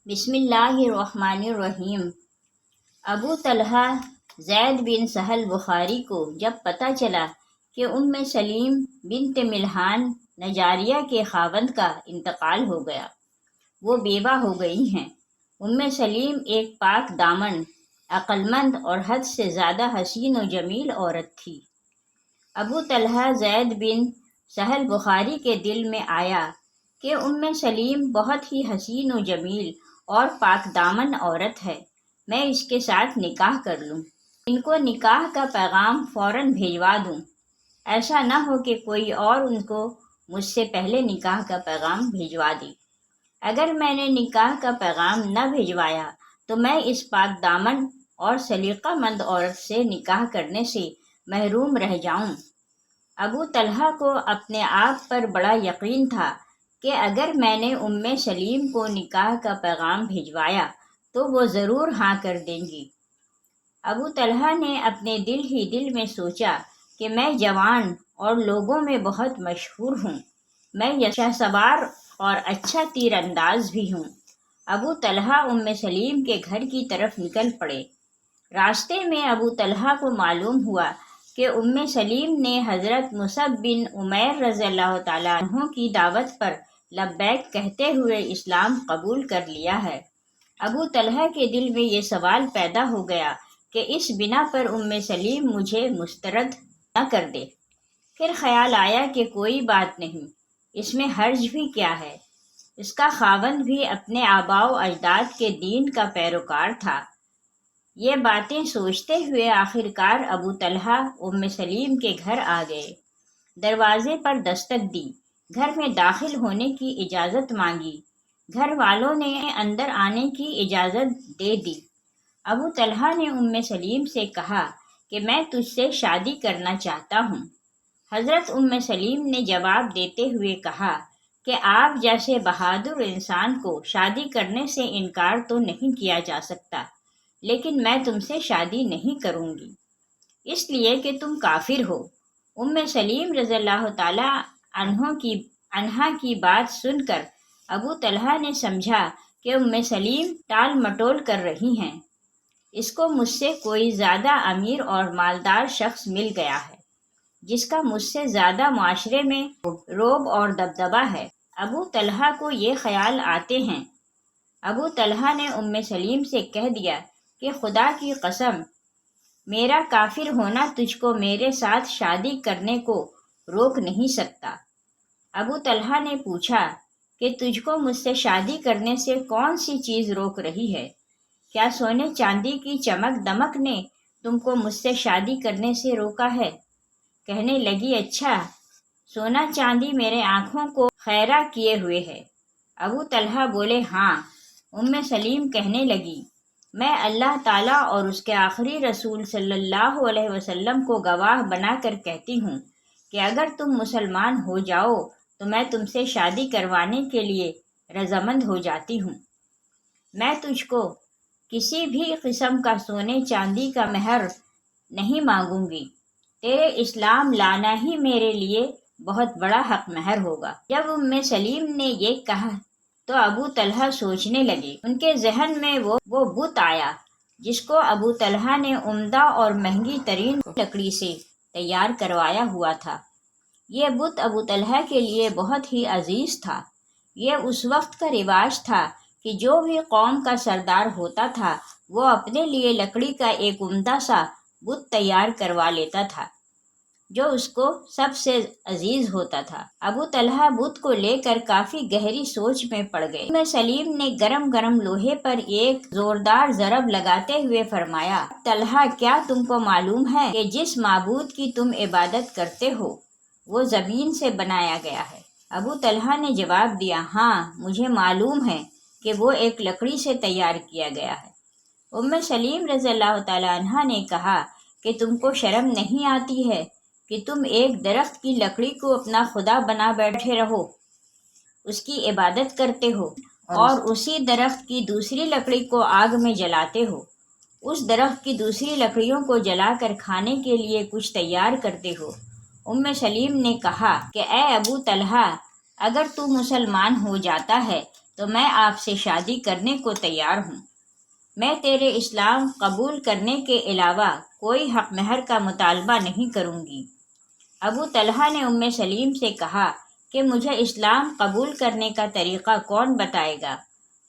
بسم اللہ الرحمن الرحیم۔ ابو طلحہ زید بن سہل بخاری کو جب پتہ چلا کہ سلیم بنت ملحان نجاریہ کے خاوند کا انتقال ہو گیا، وہ بیوہ ہو گئی ہیں۔ سلیم ایک پاک دامن، عقلمند اور حد سے زیادہ حسین و جمیل عورت تھی۔ ابو طلحہ زید بن سہل بخاری کے دل میں آیا کہ سلیم بہت ہی حسین و جمیل اور پاک دامن عورت ہے، میں اس کے ساتھ نکاح کر لوں، ان کو نکاح کا پیغام فوراً بھیجوا دوں، ایسا نہ ہو کہ کوئی اور ان کو مجھ سے پہلے نکاح کا پیغام بھیجوا دے۔ اگر میں نے نکاح کا پیغام نہ بھیجوایا تو میں اس پاک دامن اور سلیقہ مند عورت سے نکاح کرنے سے محروم رہ جاؤں۔ ابو طلحہ کو اپنے آپ پر بڑا یقین تھا کہ اگر میں نے سلیم کو نکاح کا پیغام بھیجوایا تو وہ ضرور ہاں کر دیں گی۔ ابو طلحہ نے اپنے دل ہی دل میں سوچا کہ میں جوان اور لوگوں میں بہت مشہور ہوں، میں شہ سوار اور اچھا تیر انداز بھی ہوں۔ ابو طلحہ سلیم کے گھر کی طرف نکل پڑے۔ راستے میں ابو طلحہ کو معلوم ہوا کہ سلیم نے حضرت مصعب بن عمیر رضی اللہ تعالیٰ عنہ کی دعوت پر لبیک کہتے ہوئے اسلام قبول کر لیا ہے۔ ابو طلحہ کے دل میں یہ سوال پیدا ہو گیا کہ اس بنا پر سلیم مجھے مسترد نہ کر دے۔ پھر خیال آیا کہ کوئی بات نہیں، اس میں حرج بھی کیا ہے، اس کا خاوند بھی اپنے آباء و اجداد کے دین کا پیروکار تھا۔ یہ باتیں سوچتے ہوئے آخرکار ابو طلحہ سلیم کے گھر آ گئے، دروازے پر دستک دی، گھر میں داخل ہونے کی اجازت مانگی، گھر والوں نے اندر آنے کی اجازت دے دی۔ ابو طلحہ نے سلیم سے کہا کہ میں تجھ سے شادی کرنا چاہتا ہوں۔ حضرت سلیم نے جواب دیتے ہوئے کہا کہ آپ جیسے بہادر انسان کو شادی کرنے سے انکار تو نہیں کیا جا سکتا، لیکن میں تم سے شادی نہیں کروں گی، اس لیے کہ تم کافر ہو۔ سلیم رضی اللہ تعالیٰ عنہا کی بات سن کر ابو طلحہ نے سمجھا کہ سلیم ٹال مٹول کر رہی ہیں، اس کو مجھ سے کوئی زیادہ امیر اور مالدار شخص مل گیا ہے، جس کا مجھ سے زیادہ معاشرے میں رعب اور دبدبہ ہے۔ ابو طلحہ کو یہ خیال آتے ہیں۔ ابو طلحہ نے سلیم سے کہہ دیا کہ خدا کی قسم، میرا کافر ہونا تجھ کو میرے ساتھ شادی کرنے کو روک نہیں سکتا۔ ابو طلحہ نے پوچھا کہ تجھ کو مجھ سے شادی کرنے سے کون سی چیز روک رہی ہے؟ کیا سونے چاندی کی چمک دمک نے تم کو مجھ سے شادی کرنے سے روکا ہے؟ کہنے لگی، اچھا، سونا چاندی میرے آنکھوں کو خیرہ کیے ہوئے ہے۔ ابو طلحہ بولے، ہاں۔ سلیم کہنے لگی، میں اللہ تعالیٰ اور اس کے آخری رسول صلی اللہ علیہ وسلم کو گواہ بنا کر کہتی ہوں کہ اگر تم مسلمان ہو جاؤ تو میں تم سے شادی کروانے کے لیے رضامند ہو جاتی ہوں۔ میں تجھ کو کسی بھی قسم کا سونے چاندی کا مہر نہیں مانگوں گی، تیرے اسلام لانا ہی میرے لیے بہت بڑا حق مہر ہوگا۔ جب سلیم نے یہ کہا تو ابو طلحہ سوچنے لگے۔ ان کے ذہن میں وہ بت آیا جس کو ابو طلحہ نے عمدہ اور مہنگی ترین لکڑی سے تیار کروایا ہوا تھا۔ یہ بت ابو طلحہ کے لیے بہت ہی عزیز تھا۔ یہ اس وقت کا رواج تھا کہ جو بھی قوم کا سردار ہوتا تھا وہ اپنے لیے لکڑی کا ایک عمدہ سا بت تیار کروا لیتا تھا جو اس کو سب سے عزیز ہوتا تھا۔ ابو طلحہ بت کو لے کر کافی گہری سوچ میں پڑ گئے۔ سلیم نے گرم گرم لوہے پر ایک زوردار ضرب لگاتے ہوئے فرمایا، طلحہ، کیا تم کو معلوم ہے کہ جس معبود کی تم عبادت کرتے ہو وہ زمین سے بنایا گیا ہے؟ ابو طلحہ نے جواب دیا، ہاں، مجھے معلوم ہے کہ وہ ایک لکڑی سے تیار کیا گیا ہے۔ سلیم رضی اللہ تعالیٰ عنہ نے کہا کہ تم کو شرم نہیں آتی ہے کہ تم ایک درخت کی لکڑی کو اپنا خدا بنا بیٹھے رہو، اس کی عبادت کرتے ہو اور اسی درخت کی دوسری لکڑی کو آگ میں جلاتے ہو، اس درخت کی دوسری لکڑیوں کو جلا کر کھانے کے لیے کچھ تیار کرتے ہو۔ سلیم نے کہا کہ اے ابو طلحہ، اگر تو مسلمان ہو جاتا ہے تو میں آپ سے شادی کرنے کو تیار ہوں۔ میں تیرے اسلام قبول کرنے کے علاوہ کوئی حق مہر کا مطالبہ نہیں کروں گی۔ ابو طلحہ نے ام سلیم سے کہا کہ مجھے اسلام قبول کرنے کا طریقہ کون بتائے گا؟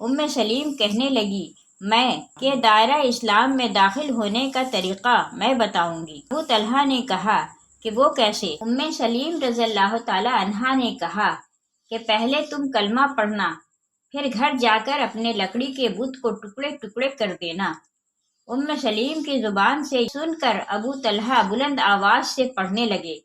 ام سلیم کہنے لگی، میں کہ دائرہ اسلام میں داخل ہونے کا طریقہ میں بتاؤں گی۔ ابو طلحہ نے کہا کہ وہ کیسے؟ ام سلیم رضی اللہ تعالی عنہا نے کہا کہ پہلے تم کلمہ پڑھنا، پھر گھر جا کر اپنے لکڑی کے بت کو ٹکڑے ٹکڑے کر دینا۔ ام سلیم کی زبان سے سن کر ابو طلحہ بلند آواز سے پڑھنے لگے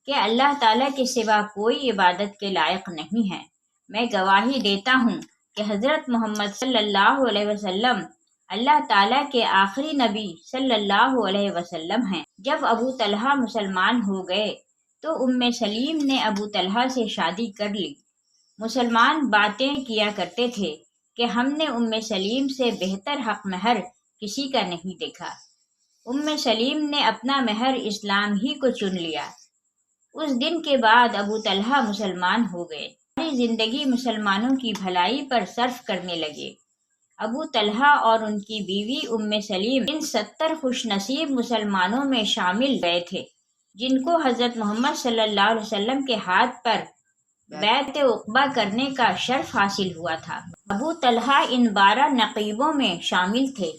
کہ اللہ تعالیٰ کے سوا کوئی عبادت کے لائق نہیں ہے۔ میں گواہی دیتا ہوں کہ حضرت محمد صلی اللہ علیہ وسلم اللہ تعالیٰ کے آخری نبی صلی اللہ علیہ وسلم ہیں۔ جب ابو طلحہ مسلمان ہو گئے تو ام سلیم نے ابو طلحہ سے شادی کر لی۔ مسلمان باتیں کیا کرتے تھے کہ ہم نے ام سلیم سے بہتر حق مہر کسی کا نہیں دیکھا۔ ام سلیم نے اپنا مہر اسلام ہی کو چن لیا۔ اس دن کے بعد ابو طلحہ مسلمان ہو گئے، ساری زندگی مسلمانوں کی بھلائی پر صرف کرنے لگے۔ ابو طلحہ اور ان کی بیوی ام سلیم ان 70 خوش نصیب مسلمانوں میں شامل گئے تھے جن کو حضرت محمد صلی اللہ علیہ وسلم کے ہاتھ پر بیعت عقبہ کرنے کا شرف حاصل ہوا تھا۔ ابو طلحہ ان 12 نقیبوں میں شامل تھے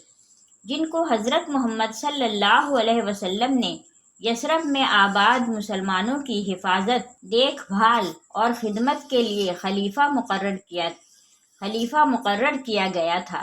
جن کو حضرت محمد صلی اللہ علیہ وسلم نے یثرب میں آباد مسلمانوں کی حفاظت، دیکھ بھال اور خدمت کے لیے خلیفہ مقرر کیا گیا تھا۔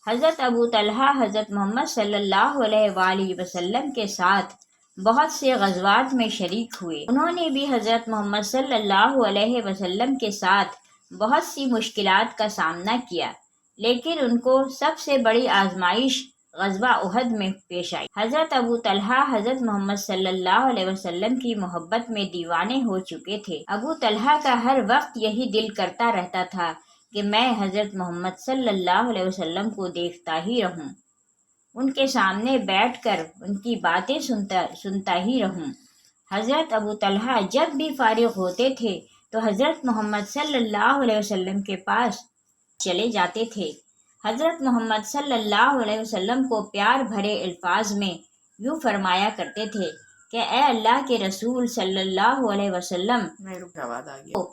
حضرت ابو طلحہ حضرت محمد صلی اللہ علیہ وآلہ وسلم کے ساتھ بہت سے غزوات میں شریک ہوئے۔ انہوں نے بھی حضرت محمد صلی اللہ علیہ وسلم کے ساتھ بہت سی مشکلات کا سامنا کیا، لیکن ان کو سب سے بڑی آزمائش غزوہ احد میں پیش آئی۔ حضرت ابو طلحہ حضرت محمد صلی اللہ علیہ وسلم کی محبت میں دیوانے ہو چکے تھے۔ ابو طلحہ کا ہر وقت یہی دل کرتا رہتا تھا کہ میں حضرت محمد صلی اللہ علیہ وسلم کو دیکھتا ہی رہوں، ان کے سامنے بیٹھ کر ان کی باتیں سنتا ہی رہوں۔ حضرت ابو طلحہ جب بھی فارغ ہوتے تھے تو حضرت محمد صلی اللہ علیہ وسلم کے پاس چلے جاتے تھے۔ حضرت محمد صلی اللہ علیہ وسلم کو پیار بھرے الفاظ میں یوں فرمایا کرتے تھے کہ اے اللہ کے رسول صلی اللہ علیہ وسلم،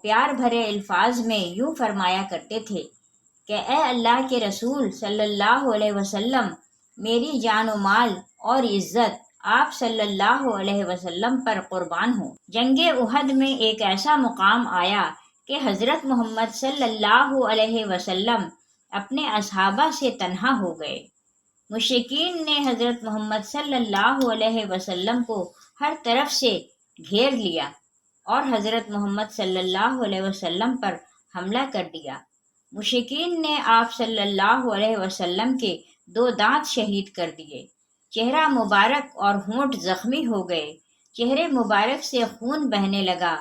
پیار بھرے الفاظ میں یوں فرمایا کرتے تھے کہ اے اللہ کے رسول صلی اللہ علیہ وسلم، میری جان و مال اور عزت آپ صلی اللہ علیہ وسلم پر قربان ہو۔ جنگ احد میں ایک ایسا مقام آیا کہ حضرت محمد صلی اللہ علیہ وسلم اپنے اصحابہ سے تنہا ہو گئے۔ مشرکین نے حضرت محمد صلی اللہ علیہ وسلم کو ہر طرف سے گھیر لیا اور حضرت محمد صلی اللہ علیہ وسلم پر حملہ کر دیا۔ مشرکین نے آپ صلی اللہ علیہ وسلم کے 2 دانت شہید کر دیے، چہرہ مبارک اور ہونٹ زخمی ہو گئے، چہرے مبارک سے خون بہنے لگا۔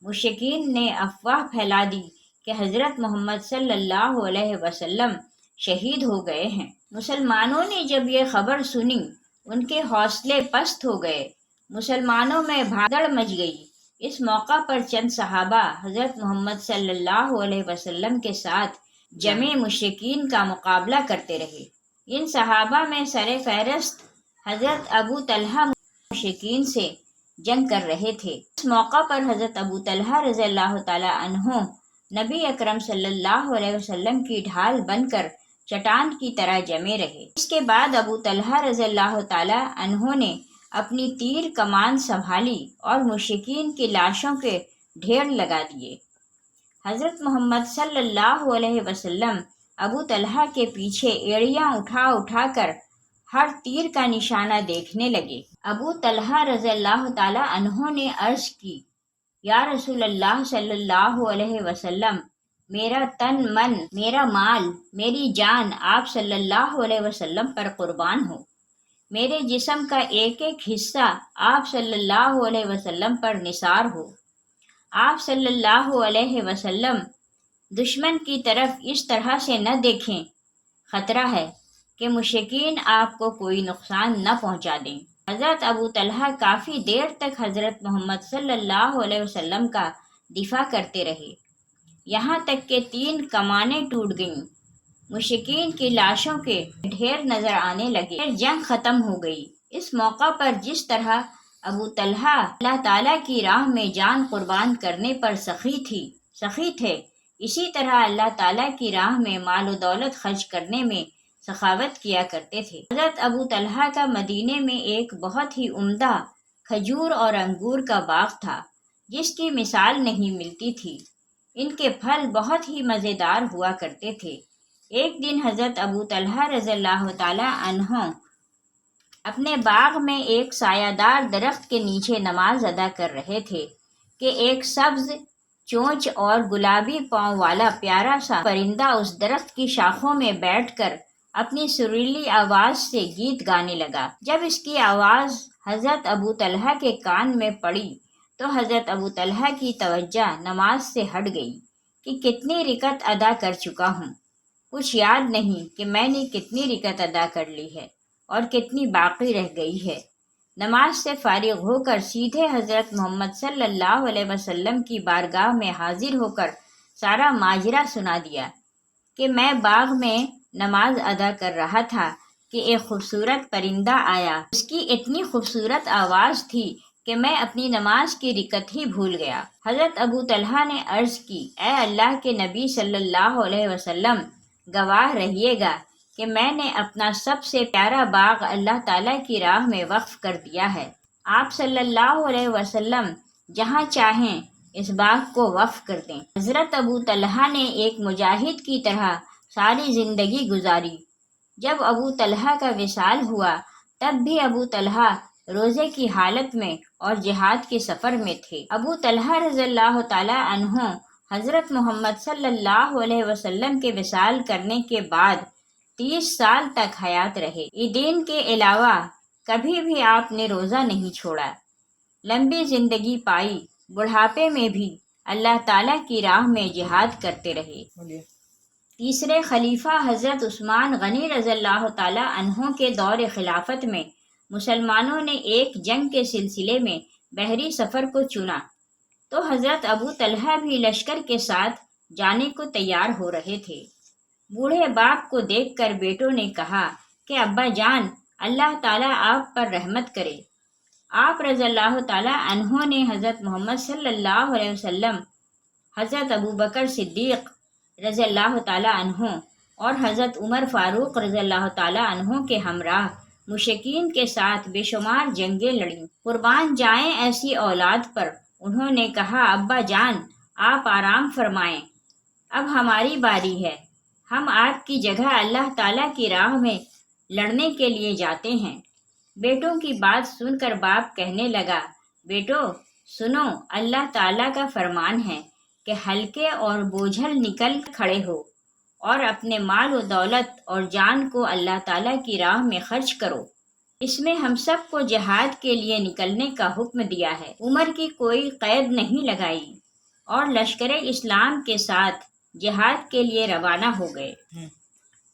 مشرکین نے افواہ پھیلا دی کہ حضرت محمد صلی اللہ علیہ وسلم شہید ہو گئے ہیں۔ مسلمانوں نے جب یہ خبر سنی ان کے حوصلے پست ہو گئے، مسلمانوں میں بھگدڑ مچ گئی۔ اس موقع پر چند صحابہ حضرت محمد صلی اللہ علیہ وسلم کے ساتھ جمع مشرکین کا مقابلہ کرتے رہے۔ ان صحابہ میں سر فہرست حضرت ابو طلحہ مشرکین سے جنگ کر رہے تھے۔ اس موقع پر حضرت ابو طلحہ رضی اللہ تعالی عنہ نبی اکرم صلی اللہ علیہ وسلم کی ڈھال بن کر چٹان کی طرح جمے رہے۔ اس کے بعد ابو طلحہ رضی اللہ تعالی عنہ نے اپنی تیر کمان سنبھالی اور مشرکین کی لاشوں کے ڈھیر لگا دیے۔ حضرت محمد صلی اللہ علیہ وسلم ابو طلحہ کے پیچھے ایڑیاں اٹھا کر ہر تیر کا نشانہ دیکھنے لگے۔ ابو طلحہ رضی اللہ تعالی عنہ نے عرض کی، یا رسول اللہ صلی اللہ علیہ وسلم، میرا تن من، میرا مال، میری جان آپ صلی اللہ علیہ وسلم پر قربان ہو۔ میرے جسم کا ایک ایک حصہ آپ صلی اللہ علیہ وسلم پر نثار ہو۔ آپ صلی اللہ علیہ وسلم دشمن کی طرف اس طرح سے نہ دیکھیں، خطرہ ہے کہ مشرکین آپ کو کوئی نقصان نہ پہنچا دیں۔ حضرت ابو طلحہ کافی دیر تک حضرت محمد صلی اللہ علیہ وسلم کا دفاع کرتے رہے۔ یہاں تک کہ 3 کمانیں ٹوٹ گئیں۔ مشرکین کی لاشوں کے ڈھیر نظر آنے لگے۔ پھر جنگ ختم ہو گئی۔ اس موقع پر جس طرح ابو طلحہ اللہ تعالیٰ کی راہ میں جان قربان کرنے پر سخی تھے، اسی طرح اللہ تعالیٰ کی راہ میں مال و دولت خرچ کرنے میں سخاوت کیا کرتے تھے۔ حضرت ابو طلحہ کا مدینے میں ایک بہت ہی عمدہ کھجور اور انگور کا باغ تھا، جس کی مثال نہیں ملتی تھی۔ ان کے پھل بہت ہی مزیدار ہوا کرتے تھے۔ ایک دن حضرت ابو طلحہ رضی اللہ تعالیٰ عنہ اپنے باغ میں ایک سایہ دار درخت کے نیچے نماز ادا کر رہے تھے کہ ایک سبز چونچ اور گلابی پاؤں والا پیارا سا پرندہ اس درخت کی شاخوں میں بیٹھ کر اپنی سریلی آواز سے گیت گانے لگا۔ جب اس کی آواز حضرت ابو طلحہ کے کان میں پڑی تو حضرت ابو طلحہ کی توجہ نماز سے ہٹ گئی کہ کتنی رکعت ادا کر چکا ہوں، کچھ یاد نہیں کہ میں نے کتنی رکعت ادا کر لی ہے اور کتنی باقی رہ گئی ہے۔ نماز سے فارغ ہو کر سیدھے حضرت محمد صلی اللہ علیہ وسلم کی بارگاہ میں حاضر ہو کر سارا ماجرا سنا دیا کہ میں باغ میں نماز ادا کر رہا تھا کہ ایک خوبصورت پرندہ آیا۔ اس کی اتنی خوبصورت آواز تھی کہ میں اپنی نماز کی رکعت ہی بھول گیا۔ حضرت ابو طلحہ نے عرض کی، اے اللہ کے نبی صلی اللہ علیہ وسلم، گواہ رہیے گا کہ میں نے اپنا سب سے پیارا باغ اللہ تعالیٰ کی راہ میں وقف کر دیا ہے۔ آپ صلی اللہ علیہ وسلم جہاں چاہیں اس باغ کو وقف کر دیں۔ حضرت ابو طلحہ نے ایک مجاہد کی طرح ساری زندگی گزاری۔ جب ابو طلحہ کا وصال ہوا تب بھی ابو طلحہ روزے کی حالت میں اور جہاد کے سفر میں تھے۔ ابو طلحہ رضی اللہ تعالیٰ عنہ حضرت محمد صلی اللہ علیہ وسلم کے وصال کرنے کے بعد 30 سال تک حیات رہے۔ عیدین کے علاوہ کبھی بھی آپ نے روزہ نہیں چھوڑا۔ لمبی زندگی پائی، بڑھاپے میں بھی اللہ تعالیٰ کی راہ میں جہاد کرتے رہے۔ تیسرے خلیفہ حضرت عثمان غنی رضی اللہ تعالیٰ عنہ کے دور خلافت میں مسلمانوں نے ایک جنگ کے سلسلے میں بحری سفر کو چنا تو حضرت ابو طلحہ بھی لشکر کے ساتھ جانے کو تیار ہو رہے تھے۔ بوڑھے باپ کو دیکھ کر بیٹوں نے کہا کہ ابا جان، اللہ تعالیٰ آپ پر رحمت کرے۔ آپ رضی اللہ تعالیٰ عنہ نے حضرت محمد صلی اللہ علیہ وسلم، حضرت ابو بکر صدیق رضی اللہ تعالیٰ عنہ اور حضرت عمر فاروق رضی اللہ تعالیٰ عنہ کے ہمراہ مشرکین کے ساتھ بے شمار جنگیں لڑیں۔ قربان جائیں ایسی اولاد پر۔ انہوں نے کہا، ابا جان آپ آرام فرمائیں، اب ہماری باری ہے، ہم آپ کی جگہ اللہ تعالیٰ کی راہ میں لڑنے کے لیے جاتے ہیں۔ بیٹوں کی بات سن کر باپ کہنے لگا، بیٹو سنو، اللہ تعالیٰ کا فرمان ہے کہ ہلکے اور بوجھل نکل کھڑے ہو اور اپنے مال و دولت اور جان کو اللہ تعالیٰ کی راہ میں خرچ کرو۔ اس میں ہم سب کو جہاد کے لیے نکلنے کا حکم دیا ہے۔ عمر کی کوئی قید نہیں لگائی اور لشکر اسلام کے ساتھ جہاد کے لیے روانہ ہو گئے۔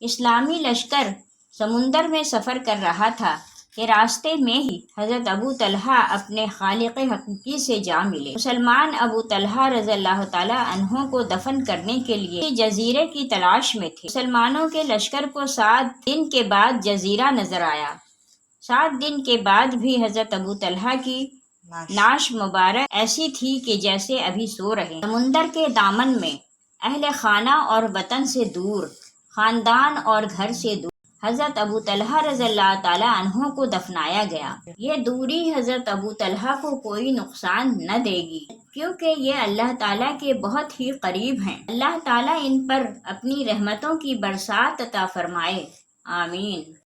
اسلامی لشکر سمندر میں سفر کر رہا تھا کہ راستے میں ہی حضرت ابو طلحہ اپنے خالق حقیقی سے جا ملے۔ مسلمان ابو طلحہ رضی اللہ تعالیٰ عنہ کو دفن کرنے کے لیے جزیرے کی تلاش میں تھے۔ مسلمانوں کے لشکر کو 7 دن کے بعد جزیرہ نظر آیا۔ 7 دن کے بعد بھی حضرت ابو طلحہ کی نعش مبارک ایسی تھی کہ جیسے ابھی سو رہے۔ سمندر کے دامن میں اہل خانہ اور وطن سے دور، خاندان اور گھر سے دور حضرت ابو طلحہ رضی اللہ تعالیٰ عنہ کو دفنایا گیا۔ یہ دوری حضرت ابو طلحہ کو کوئی نقصان نہ دے گی کیونکہ یہ اللہ تعالیٰ کے بہت ہی قریب ہیں۔ اللہ تعالیٰ ان پر اپنی رحمتوں کی برسات عطا فرمائے، آمین۔